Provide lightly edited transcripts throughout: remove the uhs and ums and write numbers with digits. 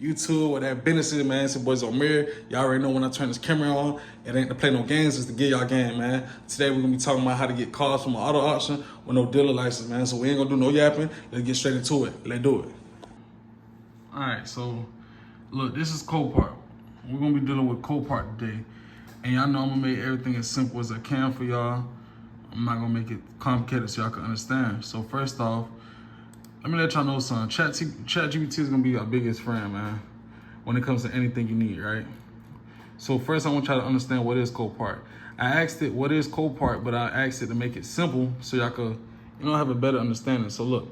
YouTube or that business is, man. It's your boys Omir. Y'all already know when I turn this camera on, it ain't to play no games, it's to get y'all game, man. Today we're gonna be talking about how to get cars from an auto auction with no dealer license, man. So we ain't gonna do no yapping. Let's get straight into it. Let's do it. All right, so look, this is Copart. We're gonna be dealing with Copart today. And y'all know I'm gonna make everything as simple as I can for y'all. I'm not gonna make it complicated so y'all can understand. So first off, let me let y'all know something. ChatGPT is gonna be our biggest friend, man, when it comes to anything you need, right? So first I want y'all to understand what is Copart. I asked it what is Copart, but I asked it to make it simple so y'all could, have a better understanding. So look,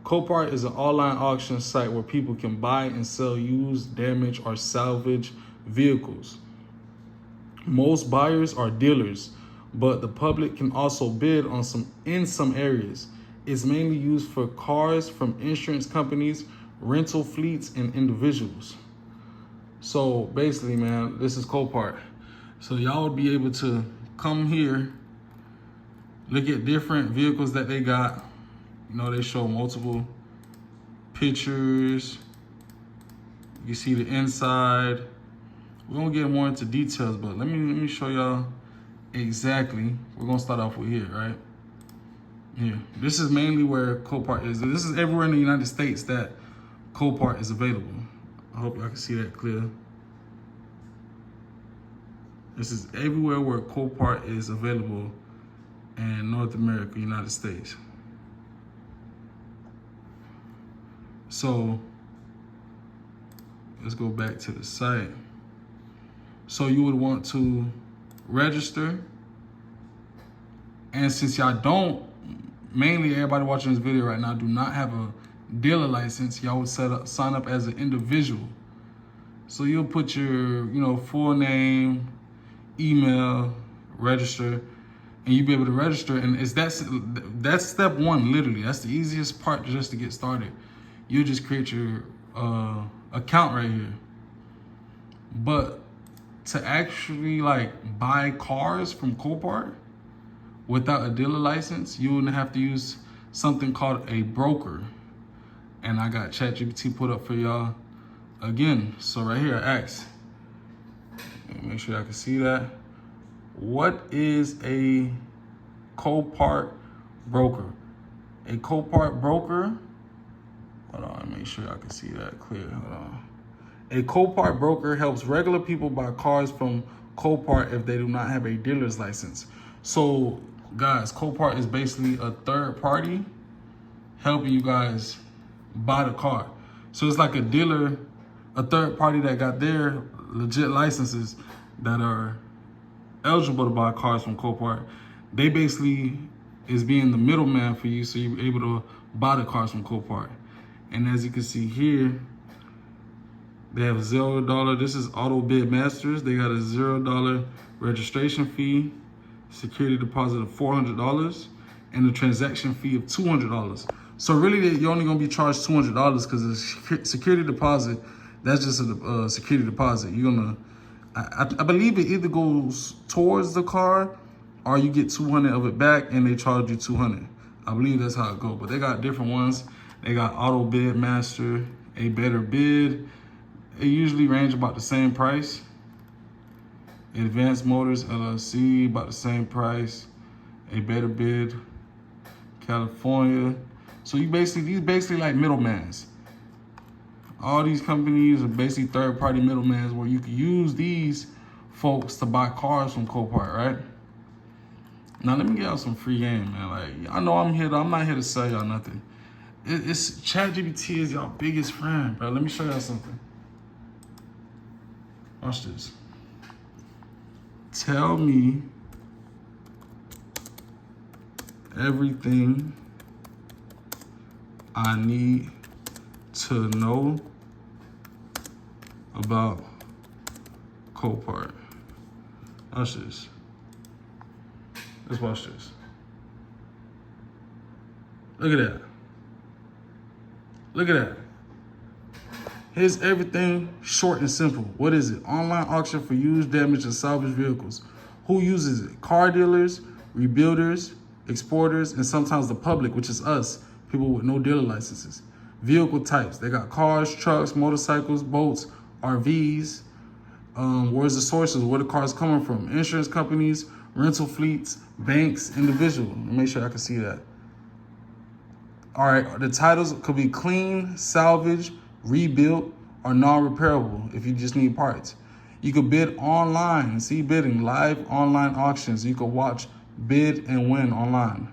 Copart is an online auction site where people can buy and sell used, damaged, or salvage vehicles. Most buyers are dealers, but the public can also bid on in some areas. It's mainly used for cars from insurance companies, rental fleets, and individuals. So basically, man, this is Copart. So y'all would be able to come here, look at different vehicles that they got. They show multiple pictures. You see the inside. We're gonna get more into details, but let me show y'all exactly. We're gonna start off with here, right? Here. This is mainly where Copart is. This is everywhere in the United States that Copart is available. I hope y'all can see that clear. This is everywhere where Copart is available in North America, United States. So let's go back to the site. So you would want to register. And since y'all don't, mainly everybody watching this video right now do not have a dealer license, y'all would sign up as an individual. So you'll put your, full name, email, register, and you'll be able to register. And that's step one, literally. That's the easiest part just to get started. You just create your account right here. But to actually buy cars from Copart without a dealer license, you would have to use something called a broker. And I got ChatGPT put up for y'all again. So right here, I asked, make sure y'all can see that. What is a Copart broker? A Copart broker, hold on, make sure y'all can see that clear, hold on. A Copart broker helps regular people buy cars from Copart if they do not have a dealer's license. So guys, Copart is basically a third party helping you guys buy the car. So it's like a dealer, a third party that got their legit licenses that are eligible to buy cars from Copart. They basically is being the middleman for you so you're able to buy the cars from Copart. And as you can see here, they have $0. This is Auto Bid Masters. They got a $0 registration fee, security deposit of $400, and a transaction fee of $200. So really, you're only gonna be charged $200 because the security deposit, that's just a security deposit. You're gonna, I believe it either goes towards the car or you get 200 of it back and they charge you 200. I believe that's how it goes. But they got different ones. They got Auto Bid Master, A Better Bid. It usually range about the same price. Advanced Motors LLC, about the same price. A Better Bid, California. So these basically like middlemans. All these companies are basically third-party middlemans where you can use these folks to buy cars from Copart, right? Now let me get y'all some free game, man. I know I'm not here to sell y'all nothing. It's ChatGPT is y'all biggest friend, bro. Let me show y'all something. Watch this. Tell me everything I need to know about Copart. Watch this. Let's watch this. Look at that. Look at that. Here's everything short and simple. What is it? Online auction for used, damaged, and salvaged vehicles. Who uses it? Car dealers, rebuilders, exporters, and sometimes the public, which is us, people with no dealer licenses. vehicle types. They got cars, trucks, motorcycles, boats, RVs. Where's the sources? Where the cars coming from? Insurance companies, rental fleets, banks, individual. Make sure I can see that. All right, the titles could be clean, salvage, rebuilt, or non-repairable if you just need parts. You could bid online, see bidding, live online auctions. You could watch, bid, and win online.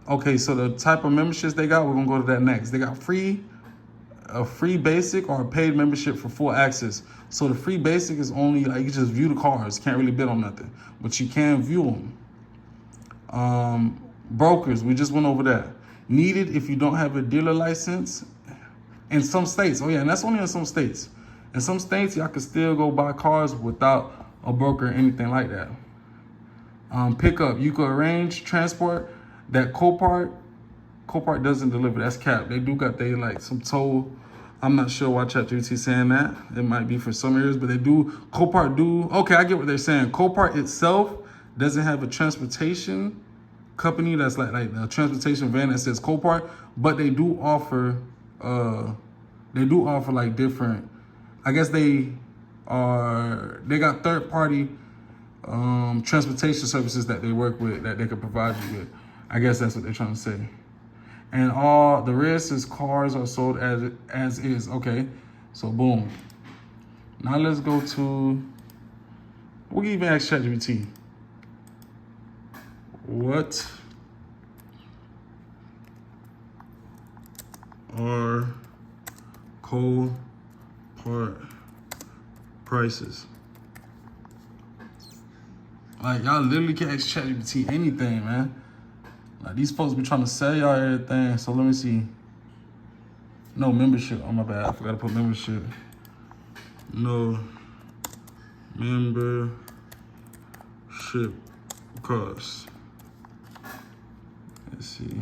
Okay, so the type of memberships they got, we're gonna go to that next. They got a free basic or a paid membership for full access. So the free basic is only like you just view the cars, can't really bid on nothing, but you can view them. Brokers, we just went over that. Needed if you don't have a dealer license in some states. Oh yeah, and that's only in some states. In some states, y'all can still go buy cars without a broker or anything like that. Pickup, you could arrange transport that Copart doesn't deliver. That's cap. They do got like some toll. I'm not sure why ChatGPT saying that. It might be for some areas, but they do. Copart do. Okay, I get what they're saying. Copart itself doesn't have a transportation company that's like a transportation van that says Copart, but they do offer like different. I guess they got third party transportation services that they work with that they could provide you with. I guess that's what they're trying to say. And all the rest is cars are sold as is. Okay, so boom. Now let's go to. We'll even ask ChatGPT. What are Copart prices? Like, y'all literally can ask ChatGPT anything, man. Like, these folks be trying to sell y'all everything. So let me see. No membership. Oh, my bad. I forgot to put membership. No membership costs. Let's see.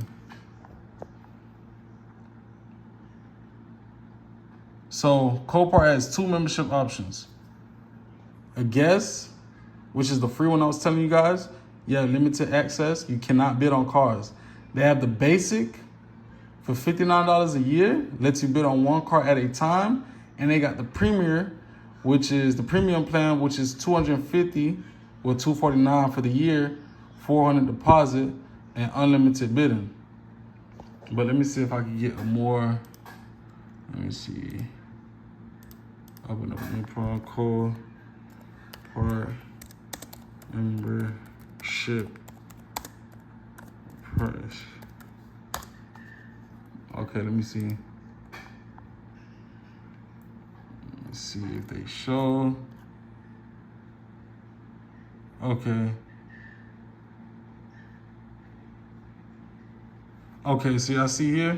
So Copart has 2 membership options. A guest, which is the free one I was telling you guys. You have limited access. You cannot bid on cars. They have the basic for $59 a year. Lets you bid on 1 car at a time. And they got the premier, which is the premium plan, which is $250 or $249 for the year, $400 deposit, and unlimited bidding. But let me see if I can get a more. Let me see. Open up new Copart membership price. Okay, let me see. Let's see if they show. Okay. Okay, so y'all see here,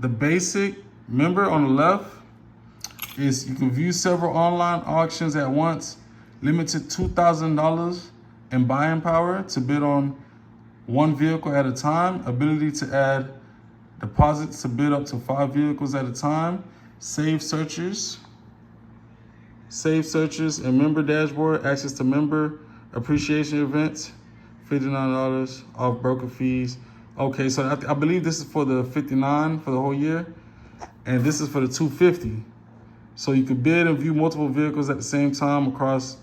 the basic member on the left is you can view several online auctions at once, limited $2,000 in buying power to bid on 1 vehicle at a time, ability to add deposits to bid up to 5 vehicles at a time, save searches and member dashboard, access to member appreciation events, $59 off broker fees. Okay, so I believe this is for the $59 for the whole year, and this is for the $250. So you can bid and view multiple vehicles at the same time across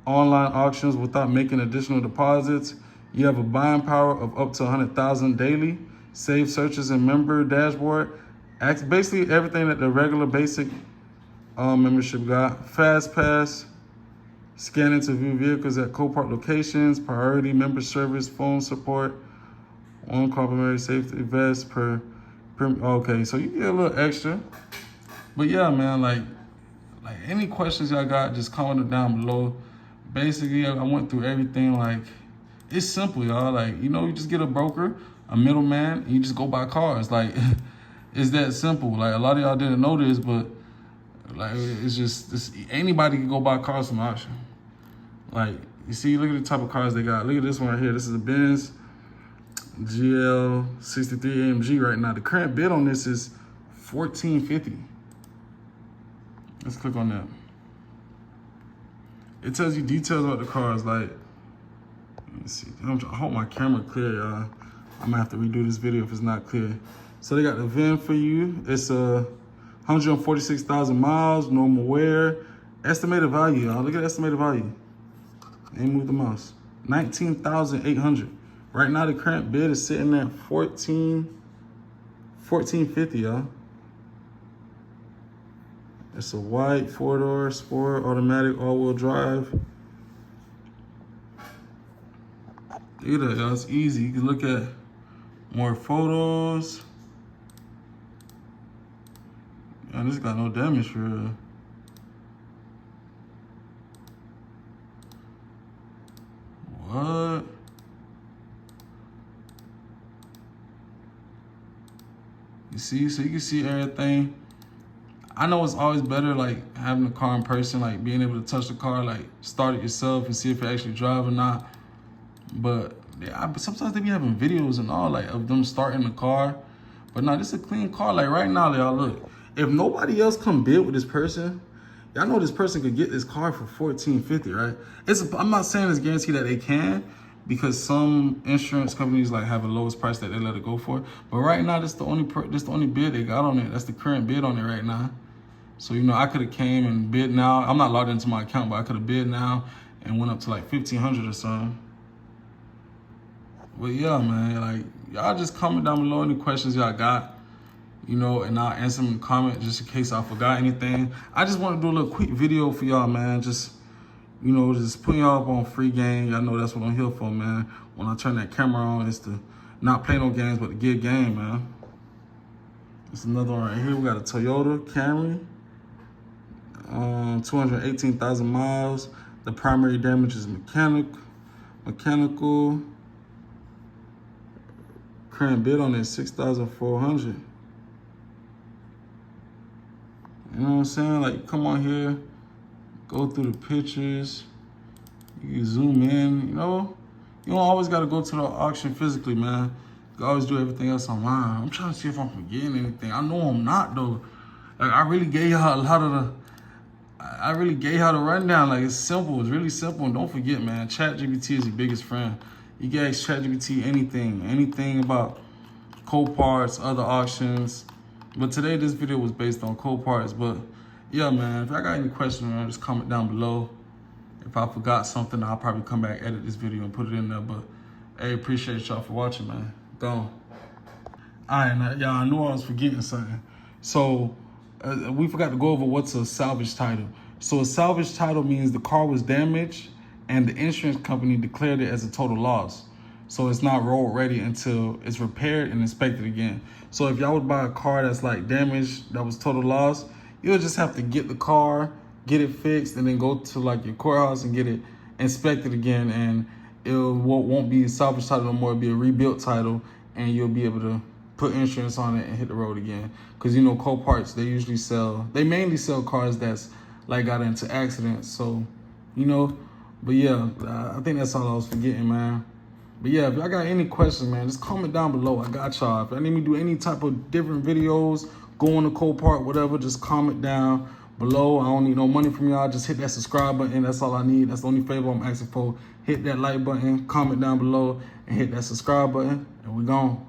online auctions without making additional deposits. You have a buying power of up to $100,000 daily. Save searches and member dashboard. Basically everything that the regular basic membership got. Fast pass. Scanning to view vehicles at Copart locations. Priority member service. Phone support. 1 complimentary safety vest per. Okay, so you get a little extra. But yeah, man, like any questions y'all got, just comment it down below. Basically, I went through everything. Like, it's simple, y'all. Like, you just get a broker, a middleman, and you just go buy cars. Like, it's that simple. Like, a lot of y'all didn't know this, but like, it's just anybody can go buy cars from auction. Like, you see, look at the type of cars they got. Look at this one right here. This is a Benz GL63 AMG right now. The current bid on this is $1,450. Let's click on that. It tells you details about the cars. Like, let me see. I hope my camera clear, y'all. I'm gonna have to redo this video if it's not clear. So they got the VIN for you. It's 146,000 miles, normal wear. Estimated value, y'all. Look at the estimated value. Ain't move the mouse. 19,800. Right now, the current bid is sitting at 1450, y'all. It's a white 4-door sport, automatic, all-wheel drive. Look at that, y'all. It's easy. You can look at more photos. Man, this got no damage for real. What? You see? So you can see everything. I know it's always better, like, having the car in person, like, being able to touch the car, like, start it yourself and see if it actually drives or not. But yeah, sometimes they be having videos and all, like, of them starting the car. But no, this is a clean car. Like, right now, y'all, look. If nobody else come bid with this person, y'all know this person could get this car for $1,450, right? I'm not saying it's guaranteed that they can, because some insurance companies like have a lowest price that they let it go for. But right now, this the only bid they got on it. That's the current bid on it right now. So, you know, I could have came and bid now. I'm not logged into my account, but I could have bid now and went up to like 1,500 or something. But yeah, man, like, y'all just comment down below any questions y'all got, you know, and I'll answer them in the comment just in case I forgot anything. I just want to do a little quick video for y'all, man. Just, you know, just putting y'all up on free game. Y'all know that's what I'm here for, man. When I turn that camera on, it's to not play no games, but to get game, man. There's another one right here. We got a Toyota Camry. 218,000 miles. The primary damage is mechanical. Current bid on it is 6,400. You know what I'm saying? Like, come on here, go through the pictures. You can zoom in, you know? You don't always gotta go to the auction physically, man. You can always do everything else online. I'm trying to see if I'm forgetting anything. I know I'm not, though. Like, I really gave y'all a lot of the rundown. Like, it's simple. It's really simple. And don't forget, man, ChatGPT is your biggest friend. You can ask ChatGPT anything about Coparts, other auctions. But today, this video was based on Coparts. But yeah, man, if I got any questions, man, just comment down below. If I forgot something, I'll probably come back, edit this video, and put it in there. But hey, appreciate y'all for watching, man. Gone. All right, now, y'all, I knew I was forgetting something. So we forgot to go over what's a salvage title. So a salvage title means the car was damaged and the insurance company declared it as a total loss. So it's not road ready until it's repaired and inspected again. So if y'all would buy a car that's like damaged, that was total loss, you'll just have to get the car, get it fixed, and then go to like your courthouse and get it inspected again. And it won't be a salvage title no more. It'll be a rebuilt title, and you'll be able to put insurance on it and hit the road again. Because, you know, Coparts, they mainly sell cars that's like got into accidents. So, you know, but yeah, I think that's all I was forgetting, man. But yeah, if y'all got any questions, man, just comment down below. I got y'all. If I need me to do any type of different videos, go on the Copart, whatever, just comment down below. I don't need no money from y'all. Just hit that subscribe button. That's all I need. That's the only favor I'm asking for. Hit that like button, comment down below, and hit that subscribe button, and we gone.